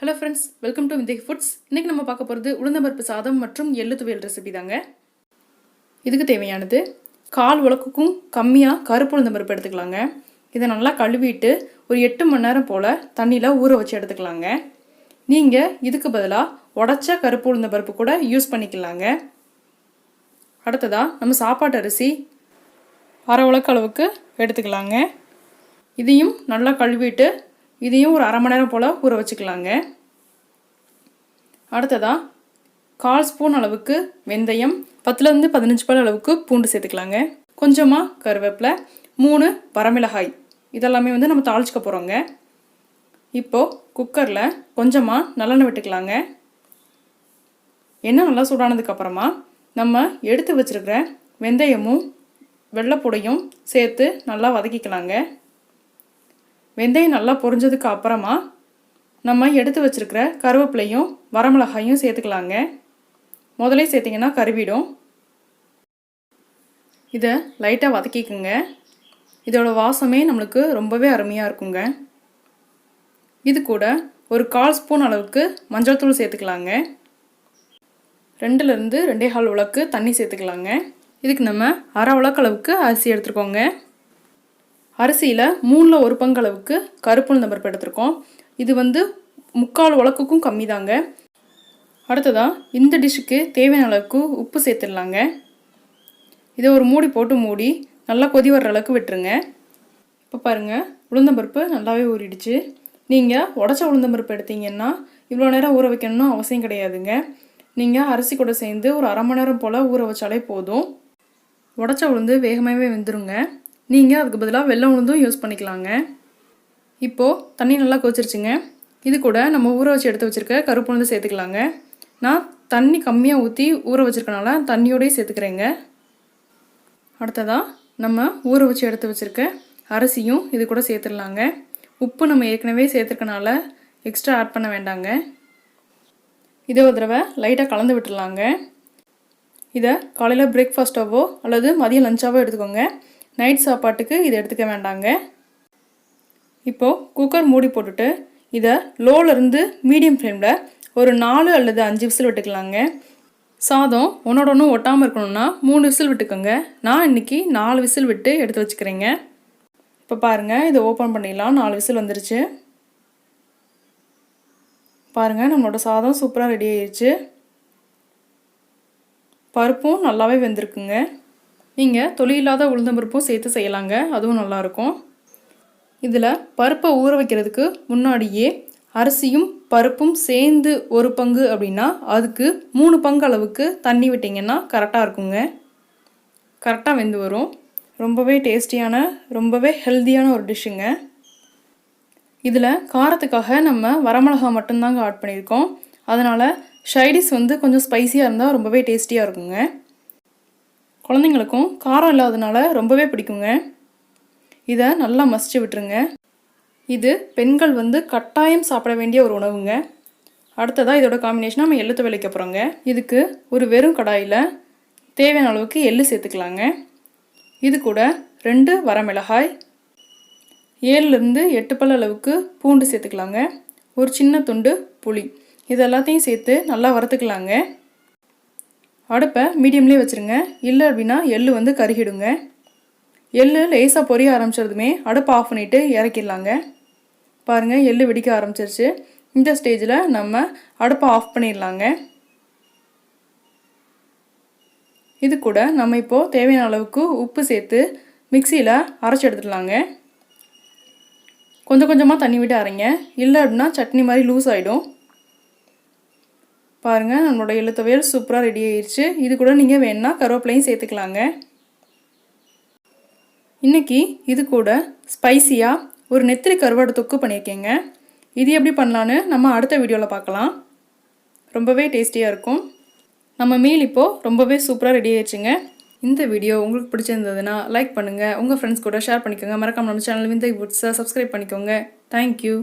Hello friends, welcome to விந்தகி foods. இன்றைக்கி நம்ம பார்க்க போகிறது உளுந்தம்பருப்பு சாதம் மற்றும் எள்ளு துவையல் ரெசிபி தாங்க. இதுக்கு தேவையானது 1/4 உலக்குக்கும் கம்மியாக கருப்பு உளுந்தம்பருப்பு எடுத்துக்கலாங்க. இதை நல்லா கழுவிட்டு ஒரு 8 மணி நேரம் போல் தண்ணியில் ஊற வச்சு எடுத்துக்கலாங்க. நீங்கள் இதுக்கு பதிலாக உடச்ச கருப்பு உளுந்தம்பருப்பு கூட யூஸ் பண்ணிக்கலாங்க. அடுத்ததாக நம்ம சாப்பாட்டு அரிசி 1/2 உலக்கு அளவுக்கு எடுத்துக்கலாங்க. இதையும் நல்லா கழுவிட்டு இதையும் ஒரு 1/2 மணி நேரம் போல் ஊற வச்சுக்கலாங்க. அடுத்ததாக 1/4 ஸ்பூன் அளவுக்கு வெந்தயம், 10லேருந்து 15 பல் அளவுக்கு பூண்டு சேர்த்துக்கலாங்க. கொஞ்சமாக கருவேப்பிலை, 3 வரமிளகாய், இதெல்லாமே நம்ம தாளிச்சுக்க போகிறோங்க. இப்போது குக்கரில் கொஞ்சமாக நல்லெண்ணெய் விட்டுக்கலாங்க. எண்ணெய் நல்லா சூடானதுக்கப்புறமா நம்ம எடுத்து வச்சுருக்கிற வெந்தயமும் வெள்ளைப்பூடையும் சேர்த்து நல்லா வதக்கிக்கலாங்க. வெந்தயம் நல்லா பொரிஞ்சதுக்கு அப்புறமா நம்ம எடுத்து வச்சுருக்கிற கருவேப்பிலையும் வரமிளகாயும் சேர்த்துக்கலாங்க. முதலே சேர்த்திங்கன்னா கருவிடும். இதை லைட்டாக வதக்கிக்குங்க. இதோட வாசமே நம்மளுக்கு ரொம்பவே அருமையாக இருக்குங்க. இது கூட ஒரு 1/4 ஸ்பூன் அளவுக்கு மஞ்சள் தூள் சேர்த்துக்கலாங்க. 2லேருந்து 2.25 உலக்கு தண்ணி சேர்த்துக்கலாங்க. இதுக்கு நம்ம 1/2 உலக்கு அளவுக்கு அரிசி எடுத்துருக்கோங்க. அரிசியில் 3ல் 1 பங்கு அளவுக்கு கருப்பு உளுந்தம்பருப்பு எடுத்துருக்கோம். இது 3/4 உலக்குக்கும் கம்மி தாங்க. அடுத்ததாக இந்த டிஷ்ஷுக்கு தேவையான அளவுக்கு உப்பு சேர்த்துடலாங்க. இதை ஒரு மூடி போட்டு மூடி நல்லா கொதி வர்ற அளவுக்கு விட்டுருங்க. இப்போ பாருங்கள், உளுந்தம்பருப்பு நல்லாவே ஊறிடுச்சு. நீங்கள் உடச்ச உளுந்தம்பருப்பு எடுத்தீங்கன்னா இவ்வளோ நேரம் ஊற வைக்கணும்னு அவசியம் கிடையாதுங்க. நீங்கள் அரிசி கூட சேர்ந்து ஒரு 1/2 மணி நேரம் போல் ஊற வச்சாலே போதும். உடச்ச உளுந்து வேகமாகவே வெந்துருங்க. நீங்கள் அதுக்கு பதிலாக வெள்ளை உளுந்தும் யூஸ் பண்ணிக்கலாங்க. இப்போது தண்ணி நல்லா கொதிச்சிருச்சுங்க. இது கூட நம்ம ஊற வச்சு எடுத்து வச்சுருக்க கருப்பு உளுந்து சேர்த்துக்கலாங்க. நான் தண்ணி கம்மியாக ஊற்றி ஊற வச்சுருக்கனால தண்ணியோடய சேர்த்துக்கிறேங்க. அடுத்ததாக நம்ம ஊற வச்சு எடுத்து வச்சுருக்க அரிசியும் இது கூட சேர்த்துடலாங்க. உப்பு நம்ம ஏற்கனவே சேர்த்துருக்கனால எக்ஸ்ட்ரா ஆட் பண்ண வேண்டாங்க. இதை ஒரு தடவை லைட்டாக கலந்து விட்டுடலாங்க. இதை காலையில் பிரேக்ஃபாஸ்ட்டாவோ அல்லது மதியம் லஞ்சாவோ எடுத்துக்கோங்க. நைட் சாப்பாட்டுக்கு இதை எடுத்துக்க வேண்டாங்க. இப்போது குக்கர் மூடி போட்டுட்டு இதை லோவிலேருந்து மீடியம் ஃப்ளேமில் ஒரு 4 அல்லது 5 விசில் விட்டுக்கலாங்க. சாதம் ஒன்றோட ஒன்று ஒட்டாமல் இருக்கணும்னா 3 விசில் விட்டுக்கோங்க. நான் இன்றைக்கி 4 விசில் விட்டு எடுத்து வச்சுக்கிறேங்க. இப்போ பாருங்கள், இதை ஓப்பன் பண்ணிடலாம். 4 விசில் வந்துருச்சு. பாருங்கள், நம்மளோட சாதம் சூப்பராக ரெடி ஆயிடுச்சு. பருப்பும் நல்லாவே வெந்திருக்குங்க. நீங்கள் தொளி இல்லாத உளுந்தம்பருப்பும் சேர்த்து செய்யலாங்க, அதுவும் நல்லாயிருக்கும். இதில் பருப்பை ஊற வைக்கிறதுக்கு முன்னாடியே அரிசியும் பருப்பும் சேர்ந்து 1 பங்கு அப்படின்னா அதுக்கு 3 பங்கு அளவுக்கு தண்ணி விட்டிங்கன்னா கரெக்டாக இருக்குங்க. கரெக்டாக வெந்து வரும். ரொம்பவே டேஸ்டியான, ரொம்பவே ஹெல்த்தியான ஒரு டிஷ்ஷுங்க. இதில் காரத்துக்காக நம்ம வரமிளகா மட்டும்தாங்க ஆட் பண்ணியிருக்கோம். அதனால் ஷைடிஸ் கொஞ்சம் ஸ்பைஸியாக இருந்தால் ரொம்பவே டேஸ்டியாக இருக்குங்க. குழந்தைங்களுக்கும் காரம் இல்லாததுனால ரொம்பவே பிடிக்குங்க. இதை நல்லா மசிச்சு விட்டுருங்க. இது பெண்கள் கட்டாயம் சாப்பிட வேண்டிய ஒரு உணவுங்க. அடுத்ததாக இதோட காம்பினேஷனாக நம்ம எள்ளு துவையல் வைக்க போகிறோங்க. இதுக்கு ஒரு வெறும் கடாயில் தேவையான அளவுக்கு எள்ளு சேர்த்துக்கலாங்க. இது கூட 2 வரமிளகாய், 7லேருந்து 8 பல் அளவுக்கு பூண்டு சேர்த்துக்கலாங்க. ஒரு சின்ன துண்டு புளி, இது எல்லாத்தையும் சேர்த்து நல்லா வறுத்துக்கலாங்க. அடுப்பை மீடியம்லேயே வச்சுருங்க, இல்லை அப்படின்னா எள்ளு கருகிடுங்க. எள்ளு லேசாக பொரிய ஆரம்பிச்சதுமே அடுப்பை ஆஃப் பண்ணிவிட்டு இறக்கிடலாங்க. பாருங்கள், எள்ளு வெடிக்க ஆரம்பிச்சிருச்சு. இந்த ஸ்டேஜில் நம்ம அடுப்பை ஆஃப் பண்ணிடலாங்க. இது கூட நம்ம இப்போது தேவையான அளவுக்கு உப்பு சேர்த்து மிக்சியில் அரைச்சி எடுத்துடலாங்க. கொஞ்சம் கொஞ்சமாக தண்ணி விட்டு அரைங்க, இல்லை அப்படின்னா சட்னி மாதிரி லூஸ் ஆகிடும். பாருங்கள், நம்மளோட எள்ளு துவையல் சூப்பராக ரெடி ஆயிடுச்சு. இது கூட நீங்கள் வேணுன்னா கருவேப்பிலையும் சேர்த்துக்கலாங்க. இன்றைக்கி இது கூட ஸ்பைசியாக ஒரு நெத்திலி கருவாடு தொக்கு பண்ணியிருக்கேங்க. இது எப்படி பண்ணலான்னு நம்ம அடுத்த வீடியோவில் பார்க்கலாம். ரொம்பவே டேஸ்டியாக இருக்கும். நம்ம மீல் இப்போது ரொம்பவே சூப்பராக ரெடி ஆயிடுச்சுங்க. இந்த வீடியோ உங்களுக்கு பிடிச்சிருந்ததுன்னா லைக் பண்ணுங்கள், உங்கள் ஃப்ரெண்ட்ஸ் கூட ஷேர் பண்ணிக்கோங்க. மறக்காம நம்ம சேனல் விந்தகி ஃபுட்ஸை சப்ஸ்கிரைப் பண்ணிக்கோங்க. தேங்க்யூ.